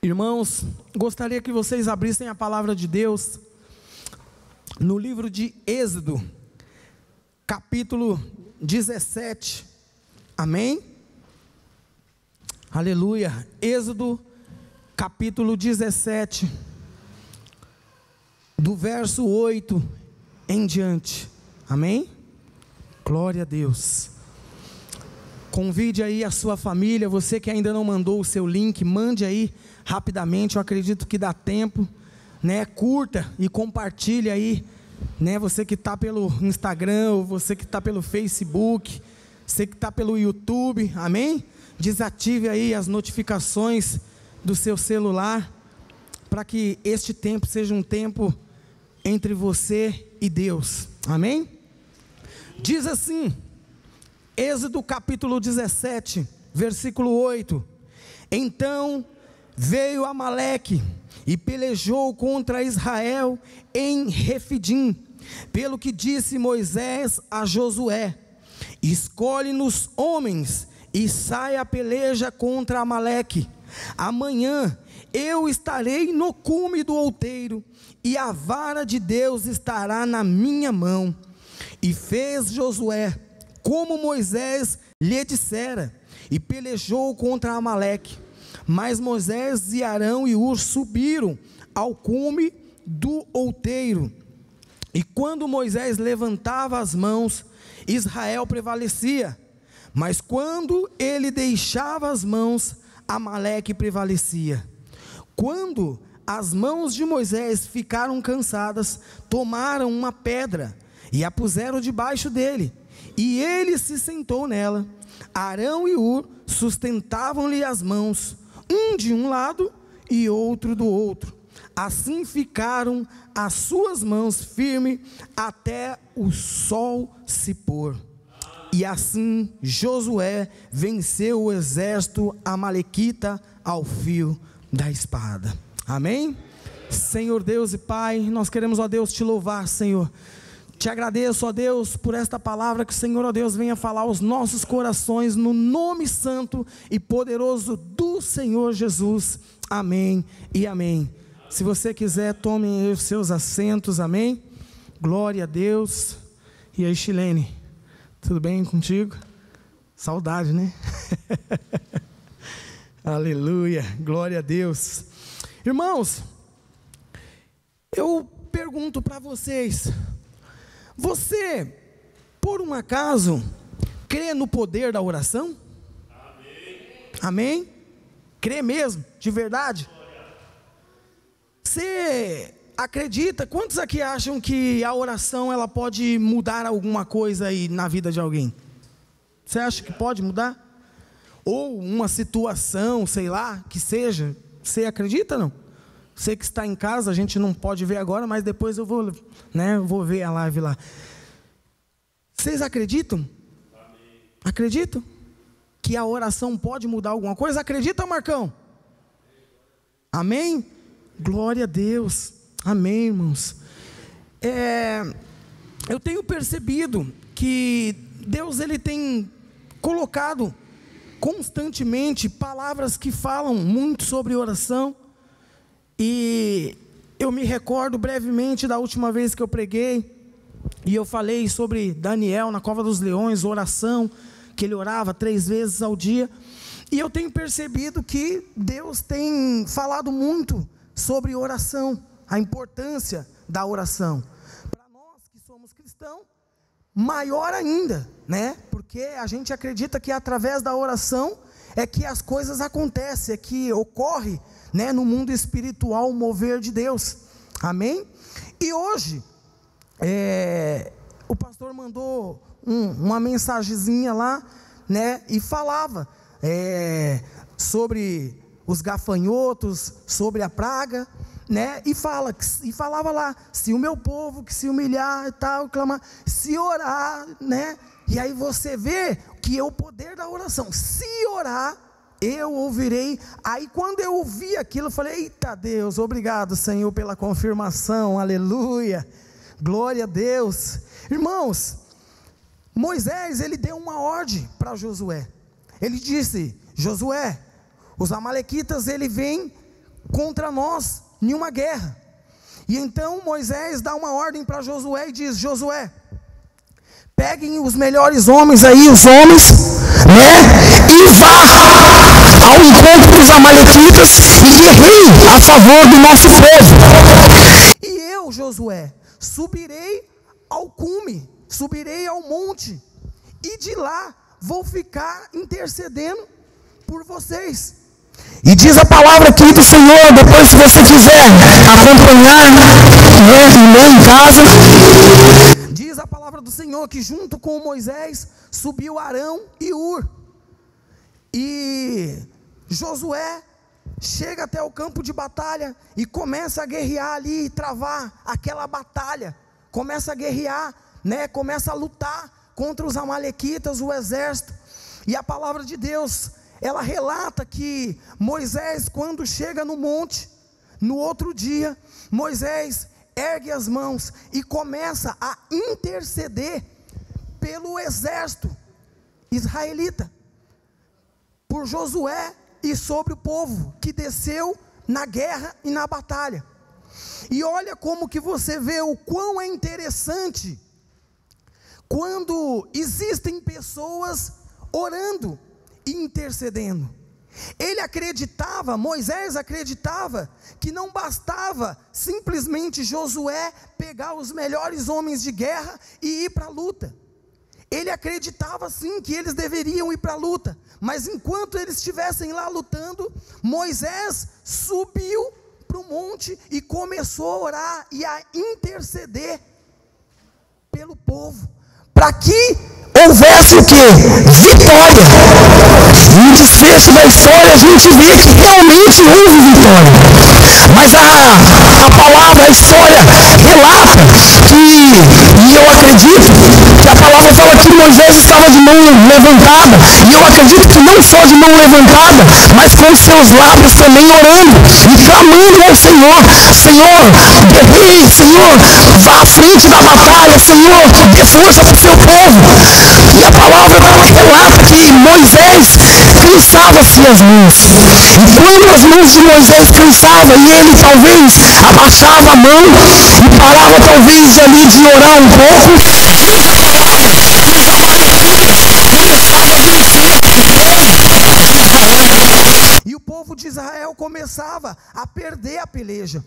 Irmãos, gostaria que vocês abrissem a palavra de Deus no livro de Êxodo, capítulo 17, amém? Aleluia. Êxodo, capítulo 17, do verso 8 em diante, amém? Glória a Deus. Convide aí a sua família, você que ainda não mandou o seu link, mande aí rapidamente, eu acredito que dá tempo, né? Curta e compartilhe aí, né? Você que está pelo Instagram, ou você que está pelo Facebook, você que está pelo YouTube, amém? Desative aí as notificações do seu celular, para que este tempo seja um tempo entre você e Deus, amém? Diz assim, Êxodo capítulo 17, versículo 8: Então veio Amaleque e pelejou contra Israel em Refidim, pelo que disse Moisés a Josué: Escolhe-nos homens e sai a peleja contra Amaleque. Amanhã eu estarei no cume do outeiro, e a vara de Deus estará na minha mão. E fez Josué como Moisés lhe dissera, e pelejou contra Amaleque. Mas Moisés e Arão e Hur subiram ao cume do outeiro, e quando Moisés levantava as mãos, Israel prevalecia, mas quando ele deixava as mãos, Amaleque prevalecia. Quando as mãos de Moisés ficaram cansadas, tomaram uma pedra e a puseram debaixo dele, e ele se sentou nela. Arão e Hur sustentavam-lhe as mãos, um de um lado e outro do outro. Assim ficaram as suas mãos firmes até o sol se pôr. E assim Josué venceu o exército amalequita ao fio da espada. Amém? Senhor Deus e Pai, nós queremos, ó Deus, te louvar, Senhor. Te agradeço, ó Deus, por esta palavra, que o Senhor, ó Deus, venha falar aos nossos corações, no nome santo e poderoso do Senhor Jesus, amém e amém. Se você quiser, tomem os seus assentos, amém? Glória a Deus. E aí, Chilene, tudo bem contigo? Saudade, né? Aleluia, glória a Deus. Irmãos, eu pergunto para vocês: você, por um acaso, crê no poder da oração? Amém? Amém? Crê mesmo, de verdade? Você acredita? Quantos aqui acham que a oração ela pode mudar alguma coisa aí na vida de alguém? Você acha que pode mudar? Ou uma situação, sei lá, que seja. Você acredita, não? Você que está em casa, a gente não pode ver agora, mas depois eu vou, né, vou ver a live lá. Vocês acreditam? Amém. Acreditam que a oração pode mudar alguma coisa? Acredita, Marcão? Amém? Glória a Deus. Amém, irmãos. Eu tenho percebido que Deus, ele tem colocado constantemente palavras que falam muito sobre oração. E eu me recordo brevemente da última vez que eu preguei, e eu falei sobre Daniel na cova dos leões, oração, que ele orava 3 vezes ao dia. E eu tenho percebido que Deus tem falado muito sobre oração, a importância da oração. Para nós que somos cristãos, maior ainda, né? Porque a gente acredita que através da oração é que as coisas acontecem, é que ocorre, né, no mundo espiritual, o mover de Deus, amém? E hoje, o pastor mandou uma mensagenzinha lá, né, e falava sobre os gafanhotos, sobre a praga, né, e falava lá: se o meu povo que se humilhar e tal, clamar, se orar, né, e aí você vê que é o poder da oração. Se orar, eu ouvirei. Aí quando eu ouvi aquilo, eu falei: eita Deus, obrigado Senhor pela confirmação, aleluia, glória a Deus. Irmãos, Moisés, ele deu uma ordem para Josué. Ele disse: Josué, os amalequitas, ele vem contra nós em uma guerra. E então Moisés dá uma ordem para Josué e diz: Josué, peguem os melhores homens aí, os homens, e vá ao encontro dos amalequitas e guerreie a favor do nosso povo. E eu, Josué, subirei ao cume, subirei ao monte, e de lá vou ficar intercedendo por vocês. E diz a palavra aqui do Senhor, depois se você quiser acompanhar, e ler em casa, diz a palavra do Senhor que junto com Moisés subiu Arão e Hur. E Josué chega até o campo de batalha e começa a guerrear ali, travar aquela batalha, começa a guerrear, começa a lutar contra os amalequitas, o exército. E a palavra de Deus, ela relata que Moisés, quando chega no monte, no outro dia, Moisés ergue as mãos e começa a interceder pelo exército israelita, por Josué e sobre o povo que desceu na guerra e na batalha. E olha como que você vê o quão é interessante quando existem pessoas orando e intercedendo. Moisés acreditava que não bastava simplesmente Josué pegar os melhores homens de guerra e ir para a luta. Ele acreditava sim que eles deveriam ir para a luta, mas enquanto eles estivessem lá lutando, Moisés subiu para o monte e começou a orar e a interceder pelo povo, para que houvesse o quê? Vitória. E o desfecho da história a gente vê que realmente houve vitória. Mas a palavra, a história relata que, e eu acredito que a palavra fala que Moisés estava de mão levantada, e eu acredito que não só de mão levantada, mas com seus lábios também orando e clamando ao Senhor: Senhor, guerreie, Senhor, vá à frente da batalha, Senhor, dê força para o seu povo. E a palavra relata que Moisés cansava-se as mãos, e quando as mãos de Moisés cansavam, e ele talvez abaixava a mão e parava talvez ali de orar um pouco, e o povo de Israel começava a perder a peleja.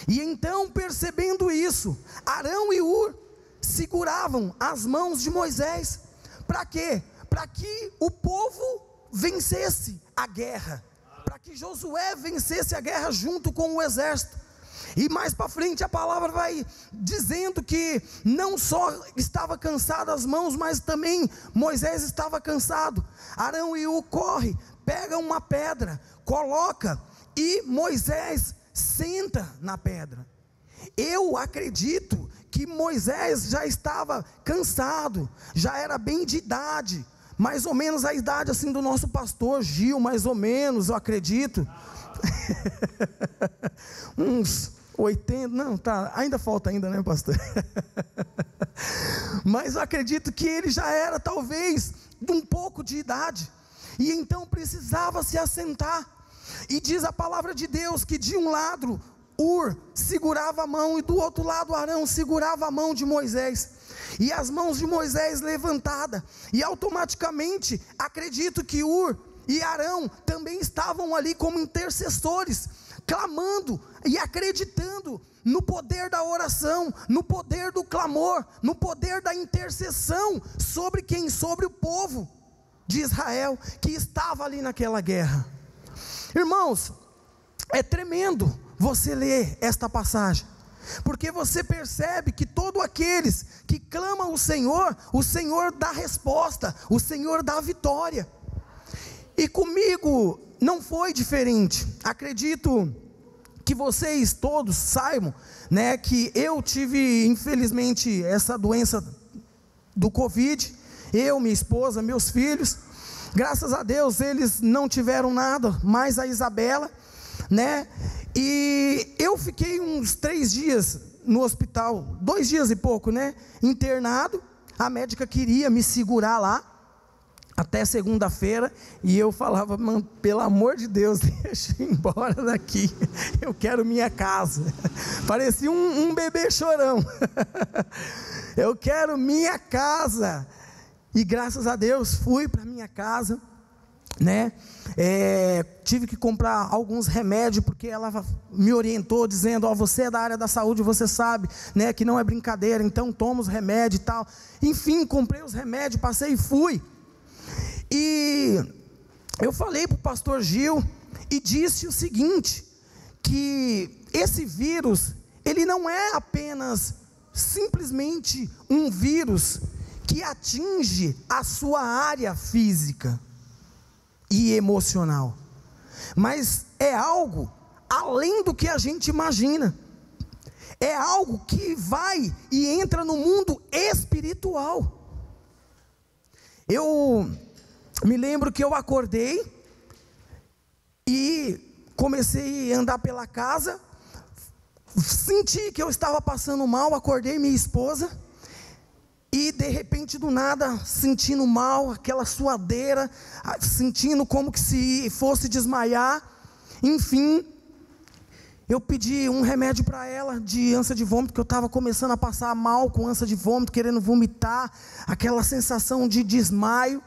E então, percebendo isso, Arão e Hur seguravam as mãos de Moisés. Para quê? Para que o povo vencesse a guerra, para que Josué vencesse a guerra junto com o exército. E mais para frente a palavra vai dizendo que não só estava cansado as mãos, mas também Moisés estava cansado. Arão e Hur corre, pega uma pedra, coloca, e Moisés senta na pedra. Eu acredito que Moisés já estava cansado, já era bem de idade, mais ou menos a idade assim do nosso pastor Gil, mais ou menos, eu acredito. Uns 80, não, tá, ainda falta ainda, né, pastor? Mas eu acredito que ele já era talvez de um pouco de idade, e então precisava se assentar. E diz a palavra de Deus que de um lado Hur segurava a mão, e do outro lado Arão segurava a mão de Moisés, e as mãos de Moisés levantadas, e automaticamente acredito que Hur e Arão também estavam ali como intercessores, clamando e acreditando no poder da oração, no poder do clamor, no poder da intercessão sobre quem? Sobre o povo de Israel que estava ali naquela guerra. Irmãos, é tremendo você ler esta passagem, porque você percebe que todos aqueles que clamam o Senhor dá resposta, o Senhor dá vitória. E comigo não foi diferente. Acredito que vocês todos saibam, né, que eu tive infelizmente essa doença do Covid, eu, minha esposa, meus filhos. Graças a Deus eles não tiveram nada, mais a Isabela, né? E eu fiquei uns 3 dias no hospital, 2 dias e pouco, né? Internado. A médica queria me segurar lá, até segunda-feira, e eu falava: mano, pelo amor de Deus, deixa eu ir embora daqui, eu quero minha casa. Parecia um bebê chorão. Eu quero minha casa. E graças a Deus fui para minha casa, né? Tive que comprar alguns remédios, porque ela me orientou dizendo: ó, você é da área da saúde, você sabe, né, que não é brincadeira, então toma os remédios e tal. Enfim, comprei os remédios, passei e fui. E eu falei para o pastor Gil e disse o seguinte: que esse vírus, ele não é apenas simplesmente um vírus que atinge a sua área física e emocional, mas é algo além do que a gente imagina. É algo que vai e entra no mundo espiritual. Eu me lembro que eu acordei e comecei a andar pela casa, senti que eu estava passando mal, acordei minha esposa, e de repente, do nada, sentindo mal, aquela suadeira, sentindo como que se fosse desmaiar. Enfim, eu pedi um remédio para ela de ânsia de vômito, que eu estava começando a passar mal com ânsia de vômito, querendo vomitar, aquela sensação de desmaio.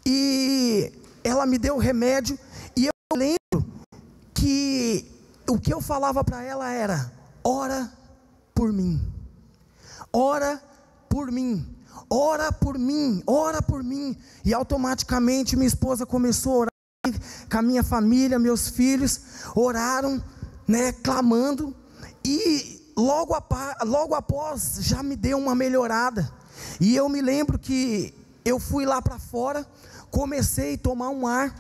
E ela me deu o remédio, e eu lembro que o que eu falava para ela era: ora por mim, ora por mim, ora por mim, ora por mim. E automaticamente minha esposa começou a orar com a minha família, meus filhos oraram, né, clamando, e logo após já me deu uma melhorada. E eu me lembro que eu fui lá para fora, comecei a tomar um ar,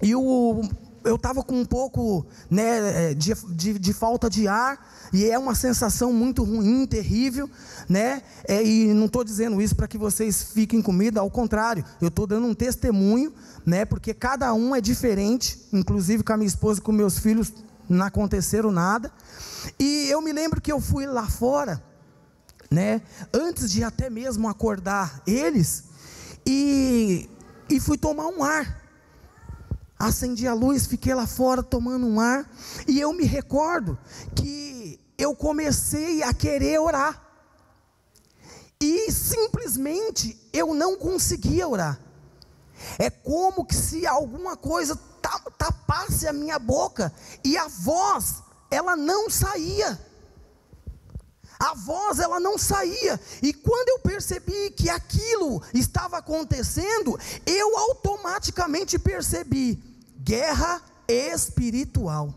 e eu estava com um pouco, né, de falta de ar, e é uma sensação muito ruim, terrível, né? E não estou dizendo isso para que vocês fiquem com medo, ao contrário, eu estou dando um testemunho, né? Porque cada um é diferente, inclusive com a minha esposa e com meus filhos não aconteceram nada. E eu me lembro que eu fui lá fora, né, antes de até mesmo acordar eles, e fui tomar um ar. Acendi a luz, fiquei lá fora tomando um ar, e eu me recordo que eu comecei a querer orar, e simplesmente eu não conseguia orar. É como que se alguma coisa tapasse a minha boca, e a voz, ela não saía. A voz, ela não saía. E quando eu percebi que aquilo estava acontecendo, eu automaticamente percebi: guerra espiritual.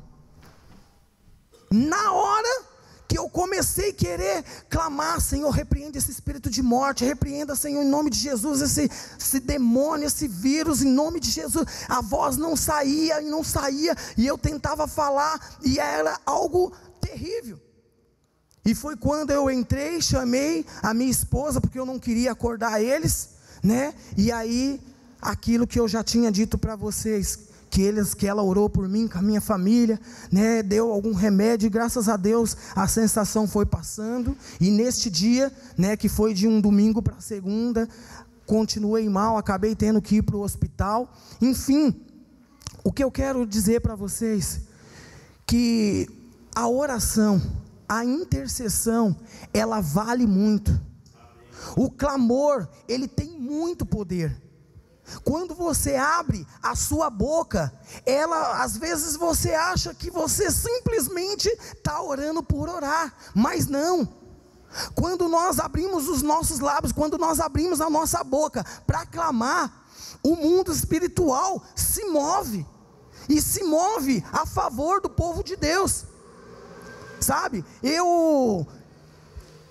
Na hora que eu comecei a querer clamar: Senhor, repreenda esse espírito de morte, repreenda, Senhor, em nome de Jesus, esse demônio, esse vírus, em nome de Jesus. A voz não saía, e não saía, e eu tentava falar, e era algo terrível. E foi quando eu entrei, chamei a minha esposa, porque eu não queria acordar eles, né? E aí, aquilo que eu já tinha dito para vocês, que ela orou por mim, com a minha família, né? Deu algum remédio, e graças a Deus a sensação foi passando. E neste dia, né, que foi de um domingo para segunda, continuei mal, acabei tendo que ir para o hospital. Enfim, o que eu quero dizer para vocês, que a oração, a intercessão, ela vale muito. O clamor, ele tem muito poder. Quando você abre a sua boca, às vezes você acha que você simplesmente está orando por orar, mas não. Quando nós abrimos os nossos lábios, quando nós abrimos a nossa boca para clamar, o mundo espiritual se move, e se move a favor do povo de Deus. Sabe, eu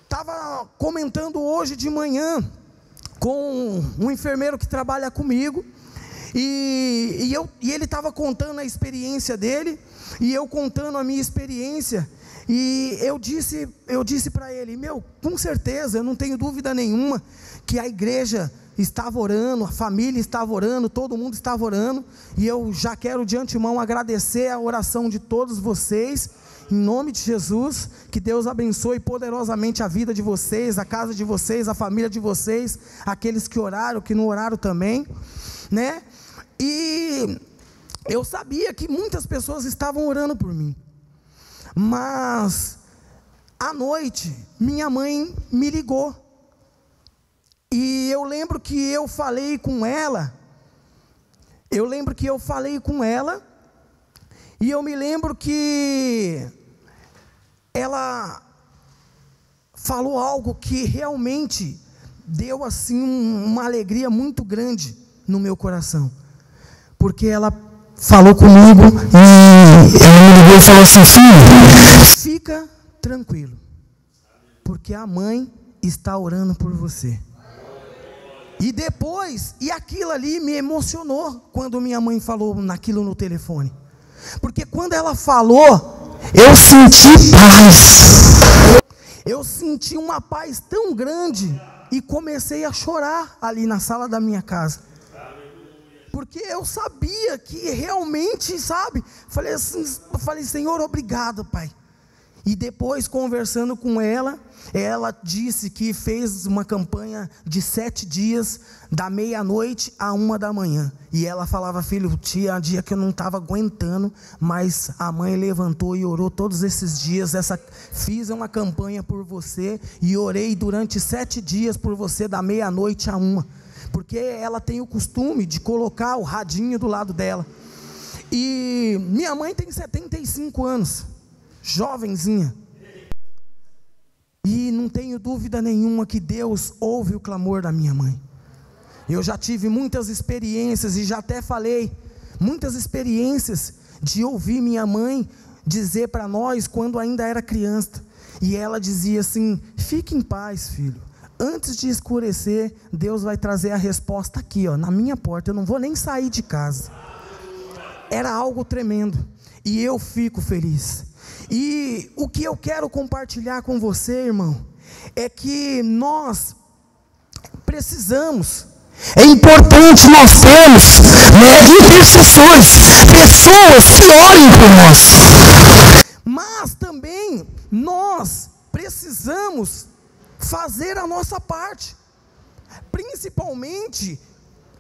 estava comentando hoje de manhã com um enfermeiro que trabalha comigo, e ele estava contando a experiência dele, e eu contando a minha experiência, e eu disse para ele: com certeza, eu não tenho dúvida nenhuma, que a igreja estava orando, a família estava orando, todo mundo estava orando, e eu já quero de antemão agradecer a oração de todos vocês, em nome de Jesus. Que Deus abençoe poderosamente a vida de vocês, a casa de vocês, a família de vocês, aqueles que oraram, que não oraram também, né? E eu sabia que muitas pessoas estavam orando por mim, mas à noite minha mãe me ligou, e eu lembro que eu falei com ela, e eu me lembro que ela falou algo que realmente deu assim uma alegria muito grande no meu coração, porque ela falou comigo e ela me ligou e falou assim: filho, fica tranquilo, porque a mãe está orando por você. E depois, e aquilo ali me emocionou, quando minha mãe falou naquilo no telefone, porque quando ela falou, eu senti paz, eu senti uma paz tão grande, e comecei a chorar ali na sala da minha casa, porque eu sabia que realmente, sabe, falei, Senhor, obrigado, Pai. E depois, conversando com ela, ela disse que fez uma campanha de 7 dias, da meia-noite à 1 da manhã. E ela falava: filho, tinha dia que eu não estava aguentando, mas a mãe levantou e orou todos esses dias. Fiz uma campanha por você e orei durante 7 dias por você, da meia-noite à 1. Porque ela tem o costume de colocar o radinho do lado dela. E minha mãe tem 75 anos, jovenzinha, e não tenho dúvida nenhuma que Deus ouve o clamor da minha mãe. Eu já tive muitas experiências, e já até falei, muitas experiências de ouvir minha mãe dizer para nós, quando ainda era criança, e ela dizia assim: fique em paz, filho, antes de escurecer, Deus vai trazer a resposta aqui, ó, na minha porta, eu não vou nem sair de casa. Era algo tremendo, e eu fico feliz. E o que eu quero compartilhar com você, irmão, é que nós precisamos, é importante nós termos, intercessores, pessoas que orem por nós, mas também nós precisamos fazer a nossa parte, principalmente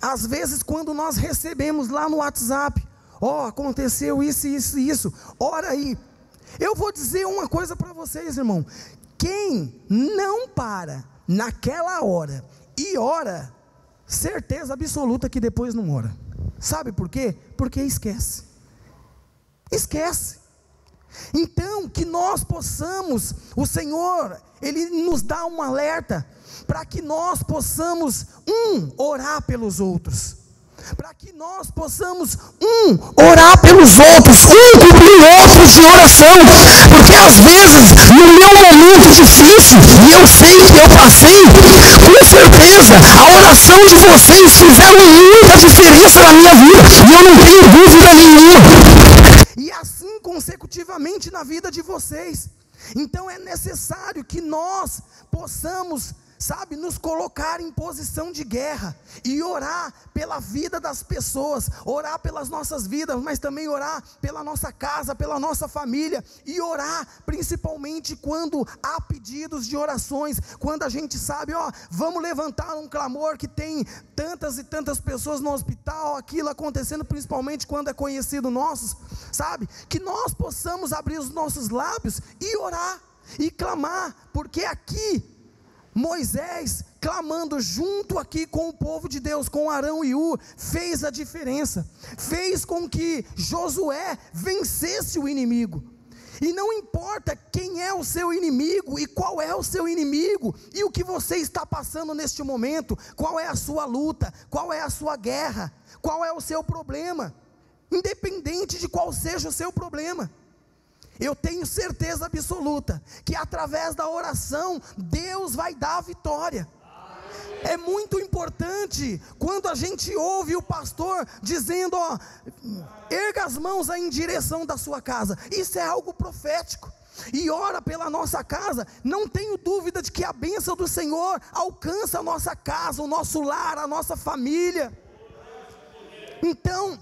às vezes quando nós recebemos lá no WhatsApp: aconteceu isso, ora aí. Eu vou dizer uma coisa para vocês, irmão: quem não para naquela hora e ora, certeza absoluta que depois não ora. Sabe por quê? Porque esquece. Então, que nós possamos, o Senhor, Ele nos dá um alerta, para que nós possamos, orar pelos outros, para que nós possamos, orar pelos outros, cobrir outros de oração, porque às vezes, no meu momento difícil, e eu sei que eu passei, com certeza, a oração de vocês fizeram muita diferença na minha vida, e eu não tenho dúvida nenhuma, e assim consecutivamente na vida de vocês. Então é necessário que nós possamos, nos colocar em posição de guerra e orar pela vida das pessoas, orar pelas nossas vidas, mas também orar pela nossa casa, pela nossa família, e orar principalmente quando há pedidos de orações, quando a gente sabe, vamos levantar um clamor que tem tantas e tantas pessoas no hospital, aquilo acontecendo, principalmente quando é conhecido nossos, que nós possamos abrir os nossos lábios e orar e clamar, porque aqui Moisés, clamando junto aqui com o povo de Deus, com Arão e Ur, fez a diferença, fez com que Josué vencesse o inimigo. E não importa quem é o seu inimigo e qual é o seu inimigo, e o que você está passando neste momento, qual é a sua luta, qual é a sua guerra, qual é o seu problema, independente de qual seja o seu problema, eu tenho certeza absoluta que através da oração Deus vai dar a vitória. É muito importante quando a gente ouve o pastor dizendo: erga as mãos aí em direção da sua casa. Isso é algo profético. e ora pela nossa casa, não tenho dúvida de que a bênção do Senhor alcança a nossa casa, o nosso lar, a nossa família. Então,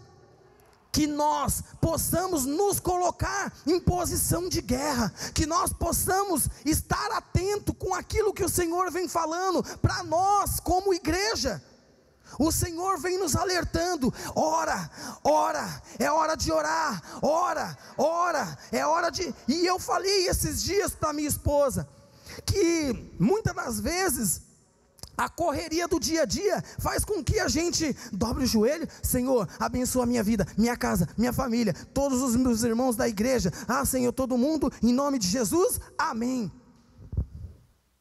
que nós possamos nos colocar em posição de guerra, que nós possamos estar atento com aquilo que o Senhor vem falando para nós como igreja. O Senhor vem nos alertando: ora, ora, é hora de orar, ora, ora, é hora de... E eu falei esses dias para minha esposa, que muitas das vezes a correria do dia a dia faz com que a gente dobre o joelho: Senhor, abençoa a minha vida, minha casa, minha família, todos os meus irmãos da igreja, Senhor, todo mundo, em nome de Jesus, amém.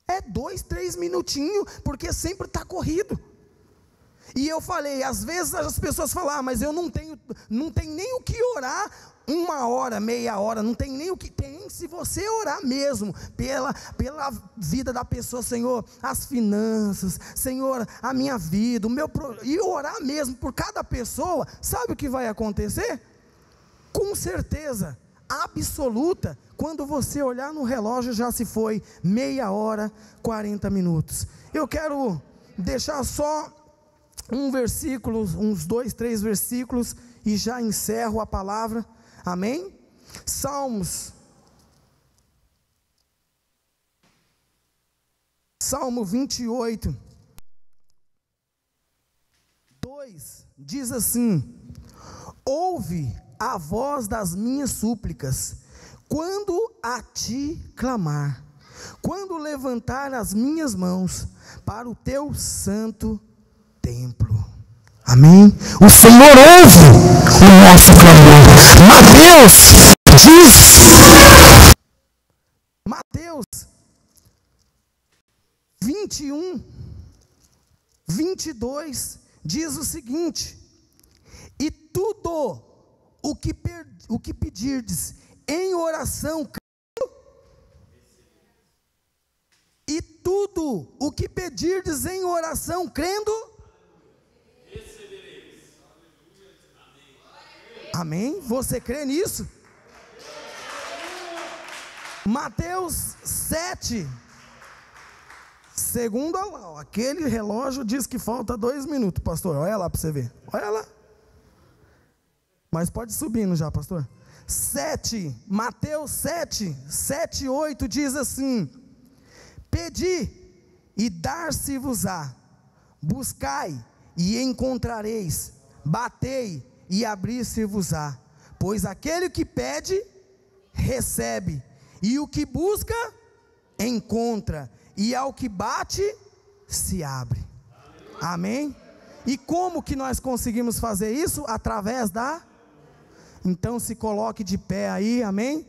É 2, 3 minutinhos, porque sempre está corrido. E eu falei, às vezes as pessoas falam: mas eu não tenho nem o que orar 1 hora, meia hora, não tem nem o que tem. Se você orar mesmo pela vida da pessoa, Senhor, as finanças, Senhor, a minha vida, e orar mesmo por cada pessoa, sabe o que vai acontecer? Com certeza absoluta, quando você olhar no relógio, já se foi meia hora, 40 minutos. Eu quero deixar só um versículo, uns 2, 3 versículos, e já encerro a palavra. Amém? Salmo 28, 2, diz assim: ouve a voz das minhas súplicas, quando a ti clamar, quando levantar as minhas mãos para o teu santo templo. Amém? O Senhor ouve o nosso clamor. Mateus 21, 22 diz o seguinte: e tudo o que pedirdes em oração, e tudo o que pedirdes em oração, crendo, amém? Você crê nisso? Mateus 7, segundo aquele relógio diz que falta 2 minutos, pastor. Olha lá para você ver, olha lá. Mas pode ir subindo já, pastor. Mateus 7, 8 diz assim: pedi e dar-se-vos-á, buscai e encontrareis, batei e abrir-se-vos-á, pois aquele que pede, recebe, e o que busca, encontra, e ao que bate, se abre. Amém? E como que nós conseguimos fazer isso? Através da... Então se coloque de pé aí, amém?